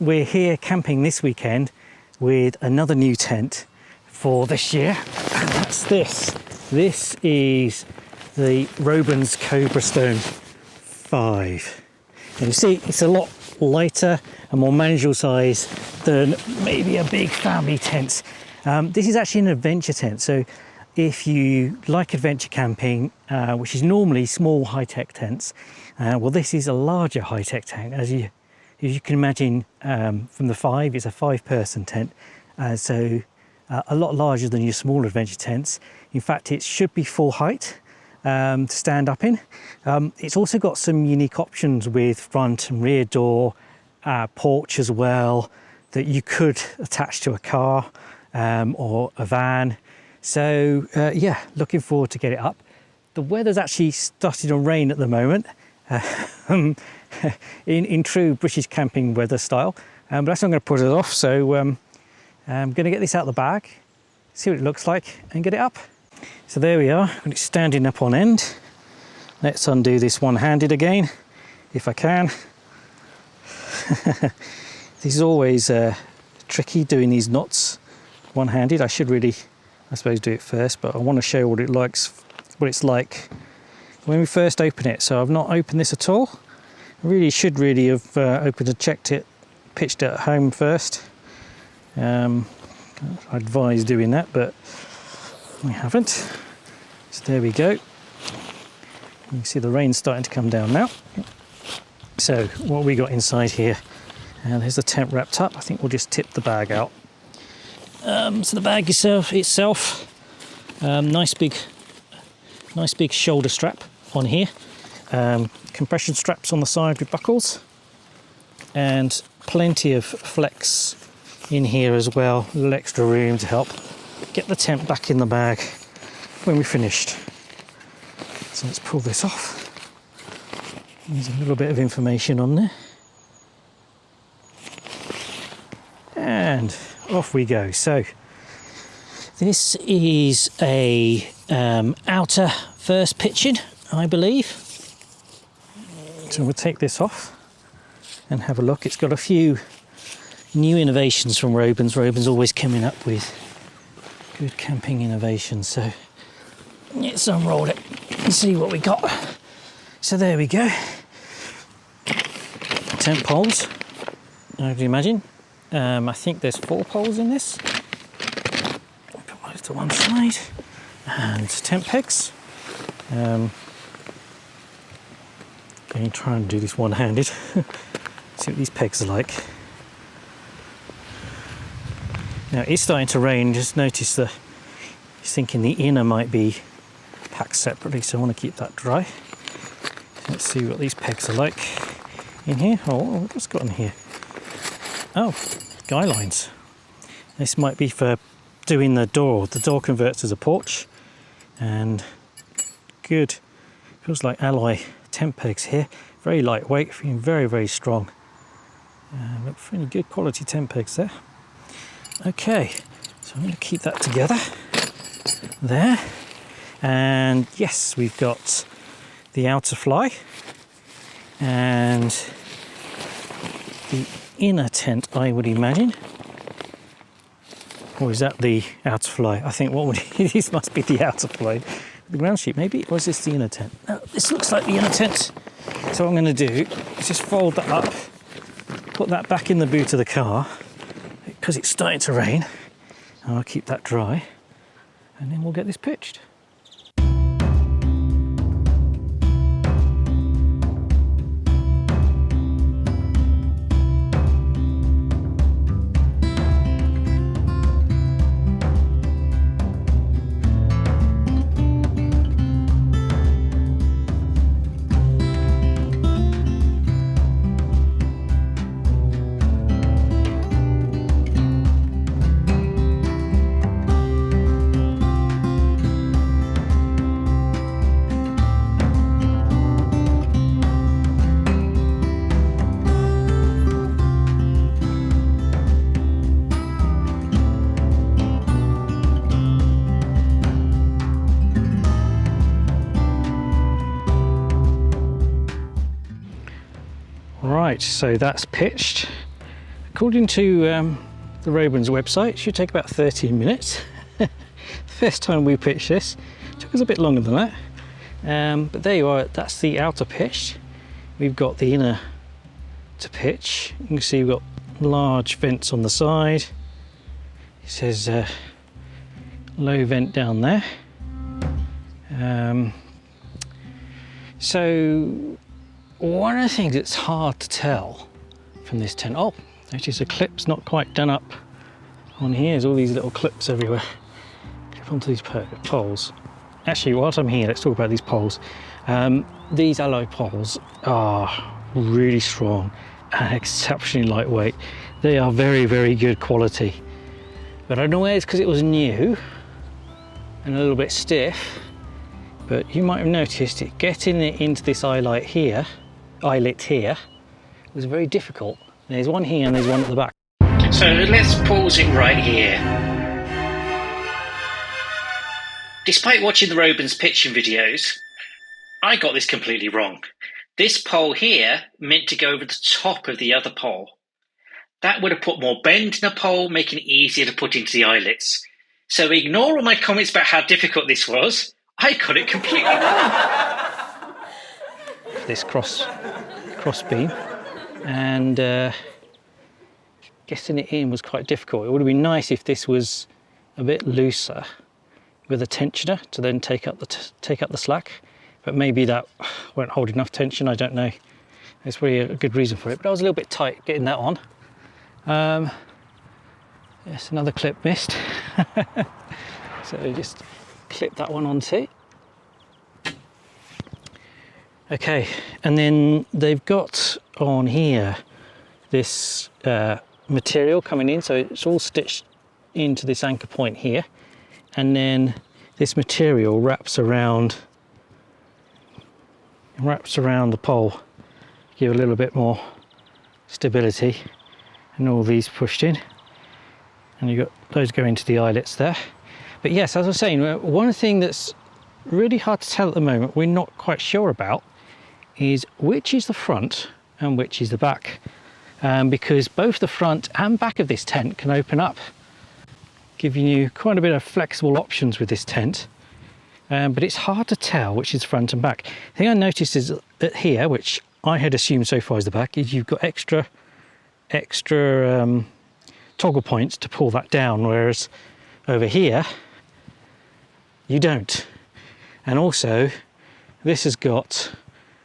we're here camping this weekend with another new tent for this year, and that's this. This is the Robens Cobra Stone 5. And you see, it's a lot lighter and more manageable size than maybe a big family tent. This is actually an adventure tent, so if you like adventure camping, which is normally small high-tech tents, well, this is a larger high-tech tent. As you can imagine, from the 5, it's a 5-person tent, so a lot larger than your small adventure tents. In fact, it should be full height to stand up in. It's also got some unique options with front and rear door, porch as well, that you could attach to a car or a van. So yeah, looking forward to get it up. The weather's actually starting to rain at the moment, in true British camping weather style, but that's not going to put it off. So I'm going to get this out of the bag, see what it looks like, and get it up. So there we are, when it's standing up on end. Let's undo this one-handed again, if I can. This is always tricky doing these knots one-handed. I should really, I suppose, do it first, but I want to show what it's like when we first open it. So I've not opened this at all. I really should have opened and checked it, pitched it at home first. I advise doing that, but we haven't. So there we go. You can see the rain's starting to come down now. So what we got inside here, there's the tent wrapped up. I think we'll just tip the bag out. So the bag itself, nice big shoulder strap on here. Compression straps on the side with buckles, and plenty of flex in here as well. A little extra room to help get the tent back in the bag when we're finished. So let's pull this off. There's a little bit of information on there. And off we go. So this is a outer first pitching, I believe. So we'll take this off and have a look. It's got a few new innovations from Robens. Robens always coming up with good camping innovations. So let's unroll it and see what we got. So there we go. Tent poles, I can imagine. I think there's 4 poles in this. Put those to one side. And tent pegs. Going to try and do this one-handed. See what these pegs are like. Now it's starting to rain. Just notice that he's thinking the inner might be packed separately, so I want to keep that dry. Let's see what these pegs are like in here. Oh, what's got in here? Oh, guy lines. This might be for doing the door. The door converts as a porch, and good. Feels like alloy tent pegs here. Very lightweight, feeling very, very strong. Look, really good quality tent pegs there. Okay, so I'm going to keep that together there. And yes, we've got the outer fly and the inner tent, I would imagine. Or is that the outer fly? I think this must be the outer fly. The ground sheet maybe, or is this the inner tent? No, this looks like the inner tent. So what I'm going to do is just fold that up, put that back in the boot of the car, because it's starting to rain. And I'll keep that dry, and then we'll get this pitched. Right, so that's pitched. according to the Robens website, it should take about 13 minutes. First time we pitched this, it took us a bit longer than that. But there you are, that's the outer pitch. We've got the inner to pitch. You can see we've got large vents on the side. It says low vent down there. So one of the things that's hard to tell from this tent, oh, notice the clip's not quite done up on here. There's all these little clips everywhere. Clip onto these poles. Actually, whilst I'm here, let's talk about these poles. These alloy poles are really strong and exceptionally lightweight. They are very, very good quality. But I don't know whether it's because it was new and a little bit stiff, but you might have noticed it getting it into this eyelet here was very difficult. There's one here and there's one at the back. So let's pause it right here. Despite watching the Robens pitching videos, I got this completely wrong. This pole here meant to go over the top of the other pole. That would have put more bend in the pole, making it easier to put into the eyelets. So ignore all my comments about how difficult this was. I got it completely wrong. This cross beam, and getting it in was quite difficult. It would have been nice if this was a bit looser with a tensioner to then take up the slack, but maybe that won't hold enough tension. I don't know. There's really a good reason for it, but I was a little bit tight getting that on. Yes, another clip missed. So just clip that one onto. Okay, and then they've got on here this material coming in, so it's all stitched into this anchor point here, and then this material wraps around the pole, give a little bit more stability, and all these pushed in, and you've got those go into the eyelets there. But yes, as I was saying, one thing that's really hard to tell at the moment, we're not quite sure about, is which is the front and which is the back, because both the front and back of this tent can open up, giving you quite a bit of flexible options with this tent. But it's hard to tell which is front and back. The thing I noticed is that here, which I had assumed so far is the back, is you've got extra toggle points to pull that down, whereas over here you don't. And also this has got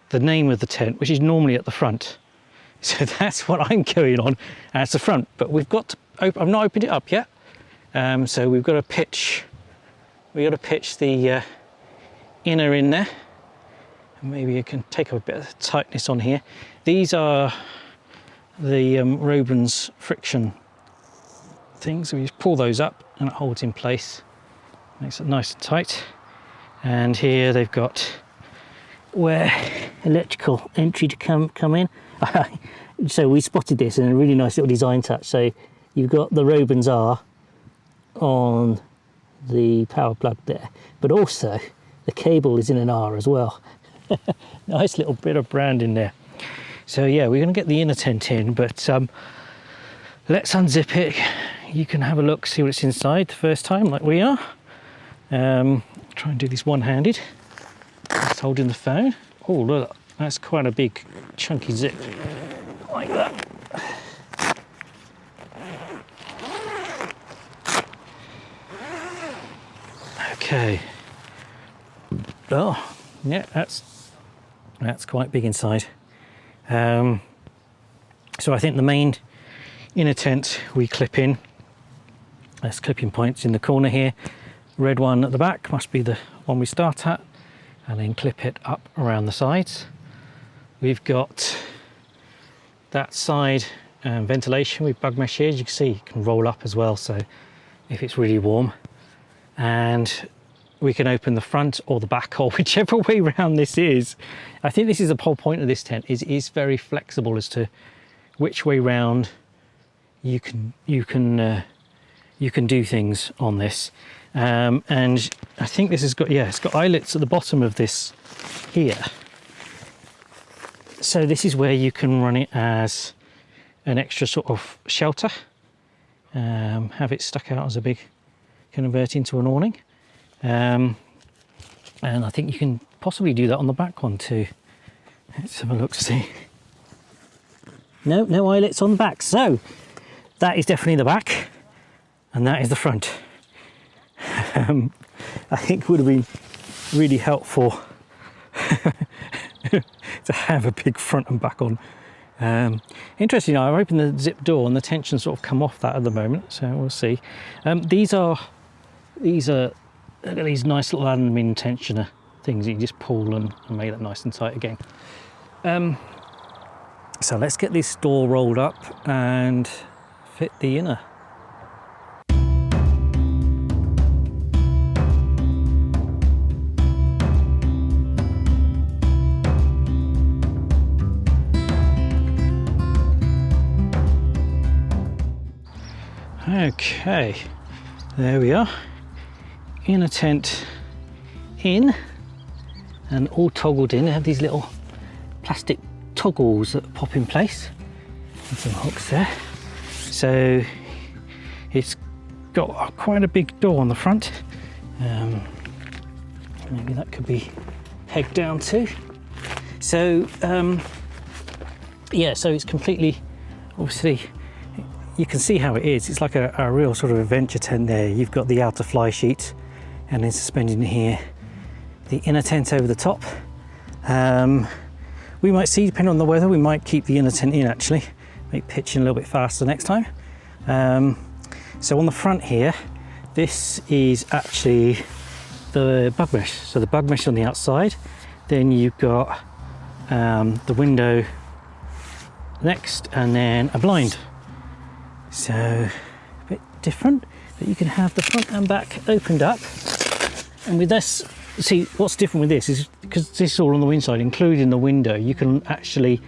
the name of the tent, which is normally at the front, so that's what I'm going on as the front. But we've got to I've not opened it up yet, so we've got to pitch the inner in there, and maybe you can take a bit of tightness on here. These are the Robens friction things, so we just pull those up and it holds in place, makes it nice and tight. And here they've got where electrical entry to come in. So we spotted this in a really nice little design touch. So you've got the Robens R on the power plug there, but also the cable is in an R as well. Nice little bit of branding there. So yeah, we're going to get the inner tent in, but let's unzip it. You can have a look, see what it's inside the first time, like we are. Try and do this one-handed. Just holding the phone. Oh look, that's quite a big chunky zip, like that. Okay. Oh, yeah, that's quite big inside. So I think the main inner tent we clip in. There's clipping points in the corner here. Red one at the back must be the one we start at, and then clip it up around the sides. We've got that side ventilation with bug mesh here. As you can see, it can roll up as well, so if it's really warm. And we can open the front or the back, or whichever way around this is. I think this is the whole point of this tent, is it is very flexible as to which way round you can do things on this. And I think this has got, yeah, it's got eyelets at the bottom of this here. So this is where you can run it as an extra sort of shelter. Have it stuck out as a big, convert into an awning. And I think you can possibly do that on the back one too. Let's have a look, see. No eyelets on the back. So that is definitely the back and that is the front. I think it would have been really helpful to have a big front and back on. Interesting, I've opened the zip door and the tension sort of come off that at the moment, so we'll see. These are look at these nice little aluminium tensioner things that you just pull and make that nice and tight again. So let's get this door rolled up and fit the inner. Okay, there we are. Inner tent in and all toggled in. They have these little plastic toggles that pop in place and some hooks there. So it's got quite a big door on the front. Maybe that could be pegged down too. So yeah, so it's completely, obviously, you can see how it is. It's like a real sort of adventure tent there. You've got the outer fly sheet and then suspended in here, the inner tent over the top. We might see, depending on the weather, we might keep the inner tent in actually, make pitching a little bit faster next time. So on the front here, this is actually the bug mesh. So the bug mesh on the outside, then you've got the window next and then a blind. So a bit different, but you can have the front and back opened up. And with this, see what's different with this is because this is all on the inside, including the window, you can actually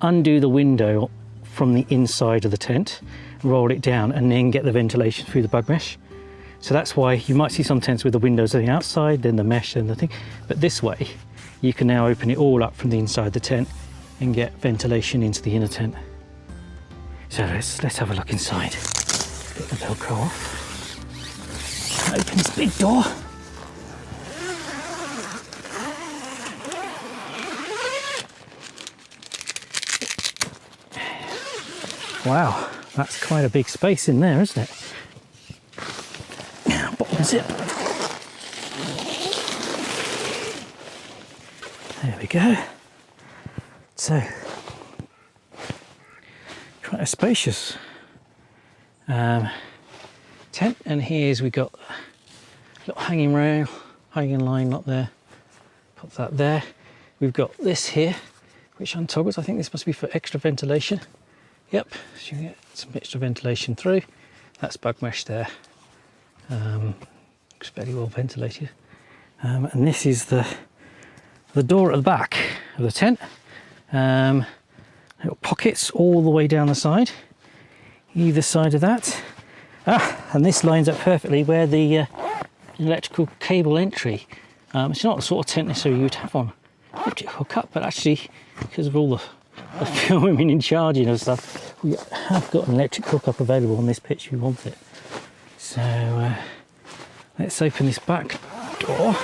undo the window from the inside of the tent, roll it down and then get the ventilation through the bug mesh. So that's why you might see some tents with the windows on the outside, then the mesh and the thing, but this way you can now open it all up from the inside of the tent and get ventilation into the inner tent. So let's have a look inside. Get the Velcro off. Open this big door. Wow, that's quite a big space in there, isn't it? Bottom zip. There we go. So, quite a spacious tent, and here's we got a little hanging rail, hanging line up there. Pop that there. We've got this here, which untoggles. I think this must be for extra ventilation. Yep, so you can get some extra ventilation through. That's bug mesh there. Looks fairly well ventilated. And this is the door at the back of the tent. Little pockets all the way down the side, either side of that. And this lines up perfectly where the electrical cable entry. It's not the sort of tent necessarily you would have on electric hookup, but actually, because of all the filming and charging and stuff, we have got an electric hookup available on this pitch if you want it. So let's open this back door.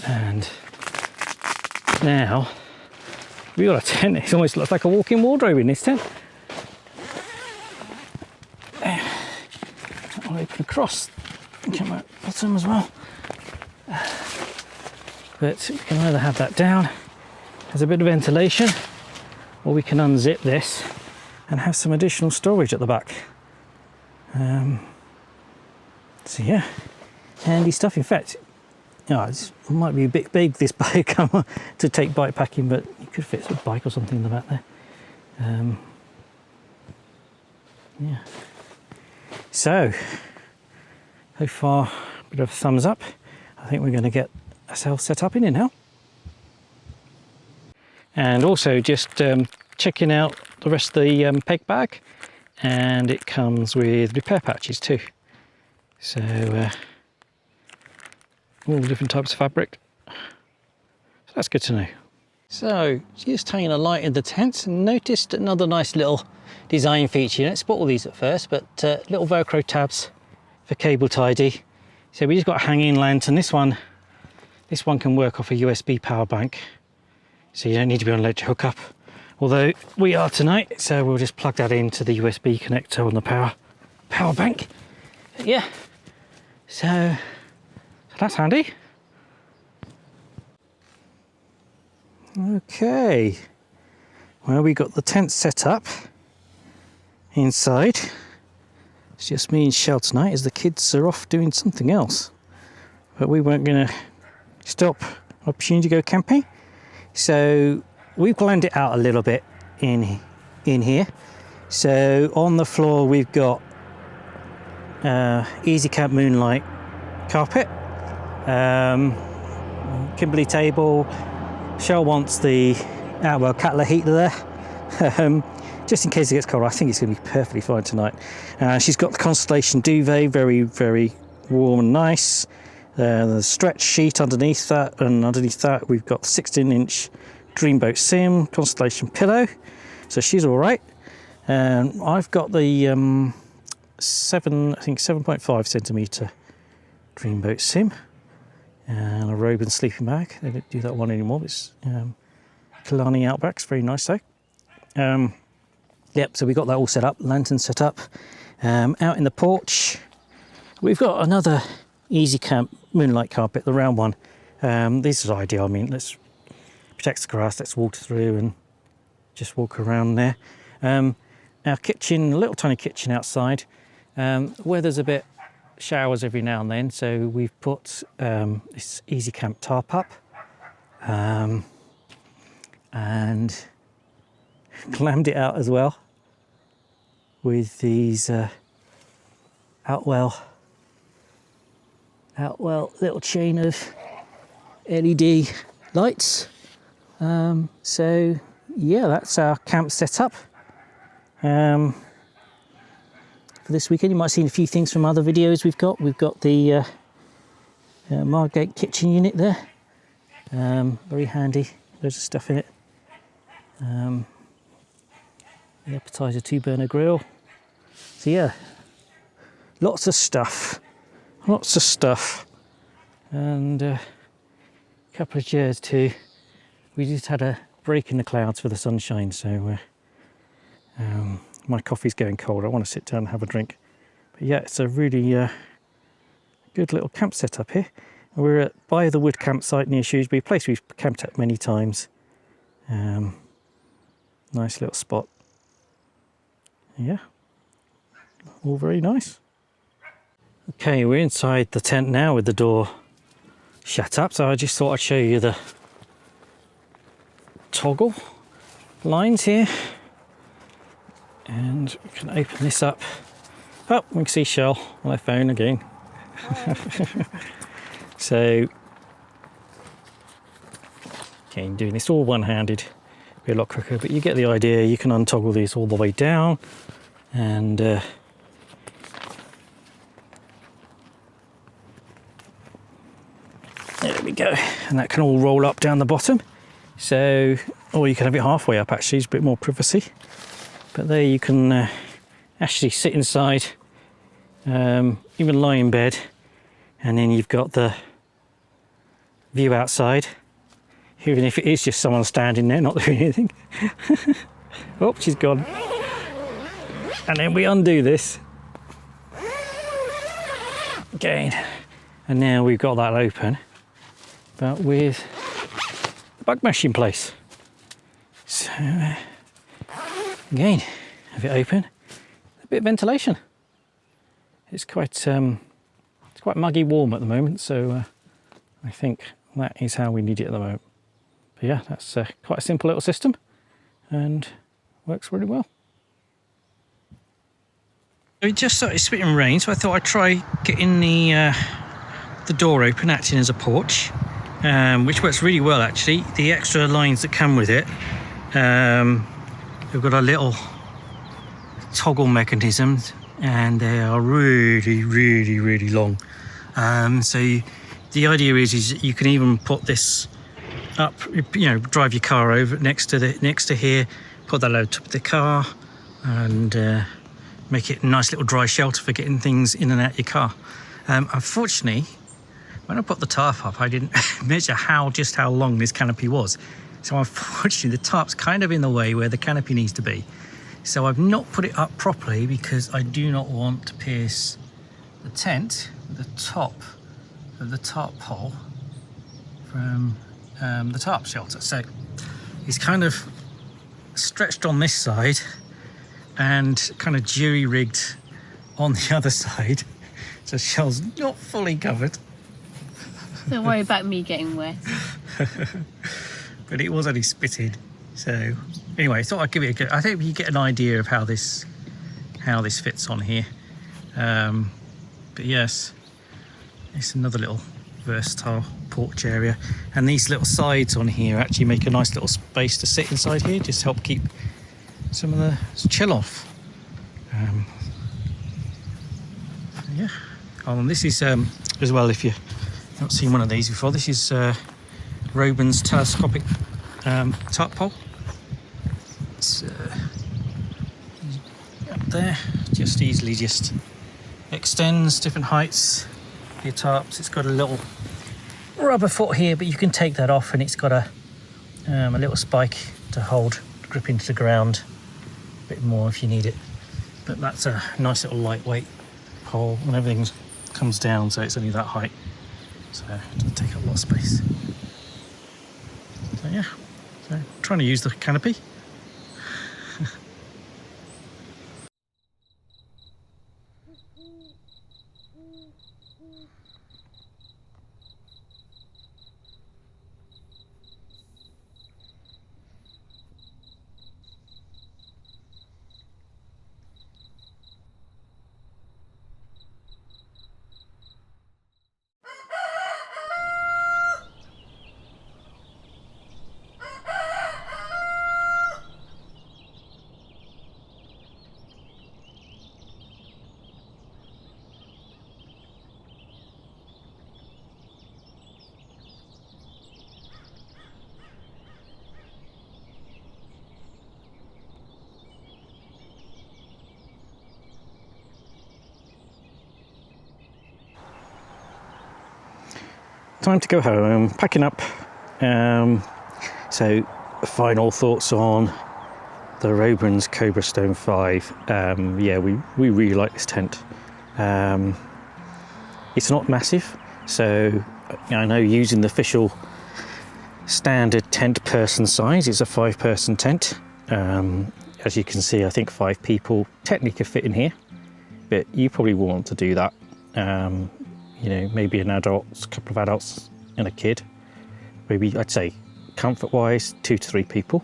And now we've got a tent. It almost looks like a walk-in wardrobe in this tent. I'll open across and come out bottom as well. But we can either have that down as a bit of ventilation, or we can unzip this and have some additional storage at the back. So yeah, handy stuff. In fact, it might be a bit big, this bike, to take bike packing, but you could fit a bike or something in the back there. Yeah. So far, a bit of a thumbs up. I think we're going to get ourselves set up in here now. And also just checking out the rest of the peg bag, and it comes with repair patches too. So all different types of fabric. So that's good to know. So, just taking a light in the tent and noticed another nice little design feature. You don't spot all these at first, but little Velcro tabs for cable tidy. So we just got a hanging lantern. This one can work off a USB power bank, so you don't need to be on electric hookup. Although we are tonight, so we'll just plug that into the USB connector on the power bank. Yeah, so that's handy. Okay, well, we got the tent set up inside. It's just me and Shell tonight as the kids are off doing something else. But we weren't going to stop opportunity to go camping. So we've planned it out a little bit in here. So on the floor we've got Easy Camp Moonlight carpet, Kimberley table. Shell wants the Outwell Cattler heater there, just in case it gets cold. I think it's going to be perfectly fine tonight. She's got the Constellation duvet, very, very warm and nice. The stretch sheet underneath that, and underneath that we've got 16-inch Dreamboat Sim Constellation pillow, so she's all right. I've got the 7.5 centimetre Dreamboat Sim. And a Robens sleeping bag. They don't do that one anymore. It's Killarney Outbacks, very nice though. Yep, so we got that all set up, lantern set up. Out in the porch, we've got another Easy Camp Moonlight carpet, the round one. This is ideal. I mean, let's protect the grass, let's water through and just walk around there. Our kitchen, a little tiny kitchen outside. Weather's a bit showers every now and then, so we've put this Easy Camp tarp up and clammed it out as well with these Outwell little chain of LED lights. So yeah, that's our camp setup. This weekend you might have seen a few things from other videos we've got. We've got the Margate kitchen unit there, very handy, loads of stuff in it. The appetizer 2-burner grill. So yeah, lots of stuff, and a couple of chairs too. We just had a break in the clouds for the sunshine, so my coffee's going cold. I want to sit down and have a drink. But yeah, it's a really good little camp setup here. We're at By the Wood campsite near Shrewsbury, a place we've camped at many times. Nice little spot. Yeah, all very nice. Okay, we're inside the tent now with the door shut up, so I just thought I'd show you the toggle lines here. And we can open this up. Oh, we can see Shell on her phone again. So, again, doing this all one-handed, be a lot quicker, but you get the idea. You can untoggle these all the way down, and there we go. And that can all roll up down the bottom. So, or you can have it halfway up. Actually, it's a bit more privacy. But there you can actually sit inside, even lie in bed, and then you've got the view outside, even if it is just someone standing there not doing anything. Oh, she's gone. And then we undo this again, and now we've got that open, but with a bug mesh in place. So again, have it open, a bit of ventilation. It's quite muggy warm at the moment, so I think that is how we need it at the moment. But yeah, that's quite a simple little system and works really well. It just started spitting rain, so I thought I'd try getting the door open, acting as a porch, which works really well actually. The extra lines that come with it. We've got a little toggle mechanism, and they are really, really, really long. So the idea is you can even put this up, you know, drive your car over next to here, put that over top of the car, and make it a nice little dry shelter for getting things in and out of your car. Unfortunately, when I put the tarp up, I didn't measure just how long this canopy was. So unfortunately, the tarp's kind of in the way where the canopy needs to be. So I've not put it up properly because I do not want to pierce the tent at the top of the tarp pole from the tarp shelter. So it's kind of stretched on this side and kind of jury-rigged on the other side. So shell's not fully covered. Don't worry about me getting wet. But it was only spitted. So anyway, I thought I'd give it a go. I think you get an idea of how this fits on here. But yes, it's another little versatile porch area. And these little sides on here actually make a nice little space to sit inside here, just help keep some of the chill off. Yeah. Oh, and this is as well, if you've not seen one of these before, this is Robens telescopic tarp pole. It's up there, just easily extends different heights. Your tarps, it's got a little rubber foot here, but you can take that off, and it's got a little spike to hold, grip into the ground a bit more if you need it. But that's a nice little lightweight pole, and everything comes down, so it's only that height, so it doesn't take up a lot of space. So yeah, so trying to use the canopy. Time to go home, packing up. So final thoughts on the Robens Cobra Stone 5. Yeah, we really like this tent. It's not massive, so I know using the official standard tent person size, it's a 5-person tent. As you can see, I think 5 people technically could fit in here, but you probably won't want to do that. You know, maybe an adult, a couple of adults and a kid. Maybe, I'd say, comfort-wise, 2 to 3 people.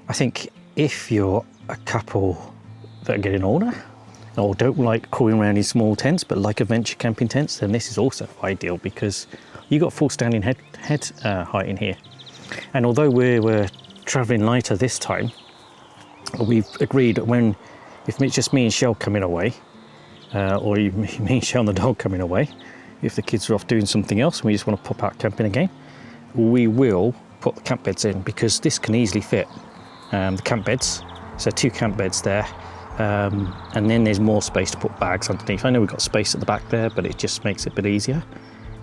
I think if you're a couple that are getting older, or don't like crawling around in small tents, but like adventure camping tents, then this is also ideal because you got full standing head height in here. And although we're traveling lighter this time, we've agreed that if it's just me and Shell coming away, or me and Shell and the dog coming away, if the kids are off doing something else and we just want to pop out camping again, we will put the camp beds in, because this can easily fit the camp beds. So 2 camp beds there, and then there's more space to put bags underneath. I know we've got space at the back there, but it just makes it a bit easier.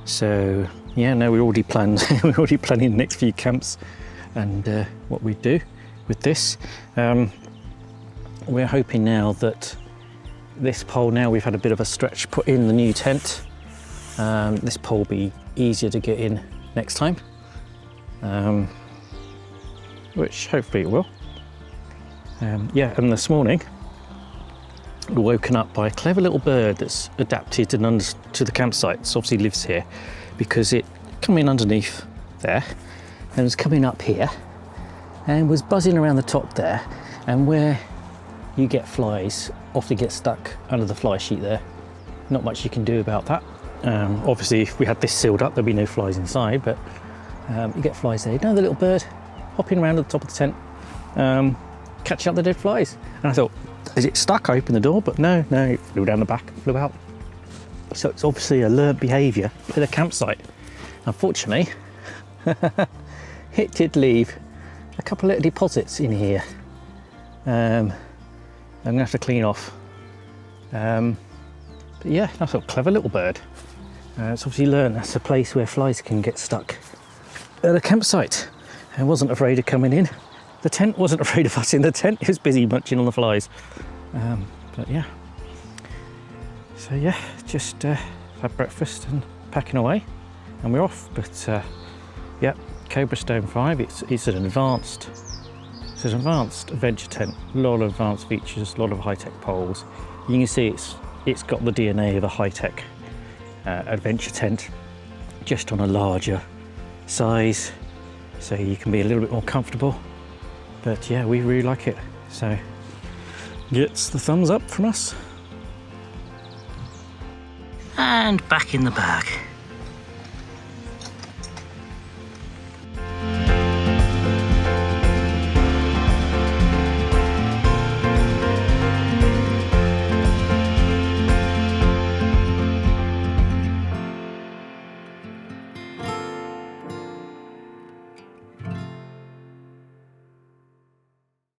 So yeah, no, we're already planning the next few camps and what we do with this. We're hoping now that this pole, now we've had a bit of a stretch put in the new tent, this pole will be easier to get in next time, which hopefully it will. Yeah, and this morning we were woken up by a clever little bird that's adapted to the campsite. It obviously lives here because it came in underneath there and was coming up here and was buzzing around the top there, and where you get flies often get stuck under the fly sheet there. Not much you can do about that. Obviously if we had this sealed up there'd be no flies inside, but you get flies there. You know, the little bird hopping around at the top of the tent, catching up the dead flies. And I thought, is it stuck? I opened the door, but no, it flew down the back, flew out. So it's obviously a learnt behaviour for the campsite. Unfortunately, it did leave a couple of deposits in here. I'm gonna have to clean off. But yeah, that's a clever little bird. It's obviously learned that's a place where flies can get stuck at a campsite. I wasn't afraid of coming in. The tent wasn't afraid of us in the tent. It was busy munching on the flies. But yeah. So yeah, just had breakfast and packing away, and we're off. But yeah, Cobra Stone 5. It's an advanced adventure tent. A lot of advanced features, a lot of high-tech poles. You can see it's got the DNA of a high-tech adventure tent, just on a larger size, so you can be a little bit more comfortable. But yeah, we really like it. So gets the thumbs up from us. And back in the bag.